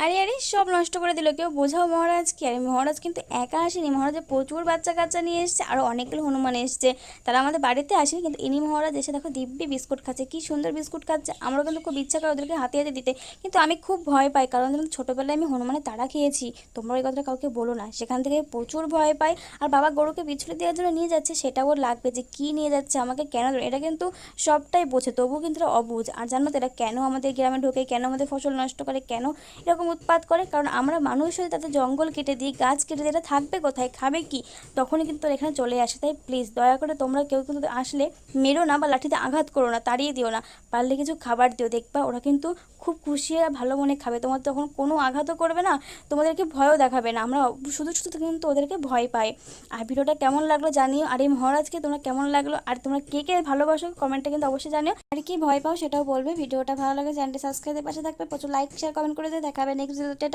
আরে আরে সব নষ্ট করে দিল, কেউ বোঝাও মহারাজকে। আরে মহারাজ কিন্তু একা আসেনি, মহারাজের প্রচুর বাচ্চা কাচ্চা নিয়ে এসছে, আরও অনেকগুলো হনুমান এসছে। তারা আমাদের বাড়িতে আসেনি, কিন্তু ইনি মহারাজ এসে দেখো দিব্যি বিস্কুট খাচ্ছে, কি সুন্দর বিস্কুট খাচ্ছে। আমারও কিন্তু খুব ইচ্ছা করে ওদেরকে হাতে হাতে দিতে, কিন্তু আমি খুব ভয় পাই, কারণ যখন ছোটোবেলায় আমি হনুমানের তাড়া খেয়েছি। তোমরা এই কথাটা কাউকে বলো না, সেখান থেকে প্রচুর ভয় পাই। আর বাবা গরুকে বিছুলি দেওয়ার জন্য নিয়ে যাচ্ছে, সেটাও ওর লাগবে যে কী নিয়ে যাচ্ছে, আমাকে কেন দেবে? এটা কিন্তু সবটাই বোঝে, তবুও কিন্তু এরা অবুঝ। আর জানো তো এরা কেন আমাদের গ্রামে ঢোকে, কেন আমাদের ফসল নষ্ট করে, কেন এরকম উৎপাত করে? কারণ আমরা মানুষ হয়ে তাদের জঙ্গল কেটে দিই, গাছ কেটে দিই, এটা থাকবে কোথায়, খাবে কি? তখনই কিন্তু ওরা এখানে চলে আসে। তাই প্লিজ দয়া করে তোমরা কেউ কিন্তু আসলে মেরো না, বা লাঠিতে আঘাত করো না, তাড়িয়ে দিও না। পারলে কিছু খাবার দিও, দেখবা ওরা কিন্তু খুব খুশি আর ভালো মনে খাবে। তোমার তখন কোনো আঘাতও করবে না, তোমাদেরকে ভয়ও দেখাবে না। আমরা শুধু শুধু কিন্তু ওদেরকে ভয় পাই। আর ভিডিওটা কেমন লাগলো জানিও, আর এই মহারাজকে তোমরা কেমন লাগলো, আর তোমরা কে কে ভালোবাসো কমেন্টে কিন্তু অবশ্যই জানিও, আর কি ভয় পাও সেটাও বলবে। ভিডিওটা ভালো লাগে চ্যানেলটি সাবস্ক্রাইবের পাশে থাকবে, প্রচুর লাইক শেয়ার কমেন্ট করে দিয়ে দেখাবে নেক্সট ভিডিওতে।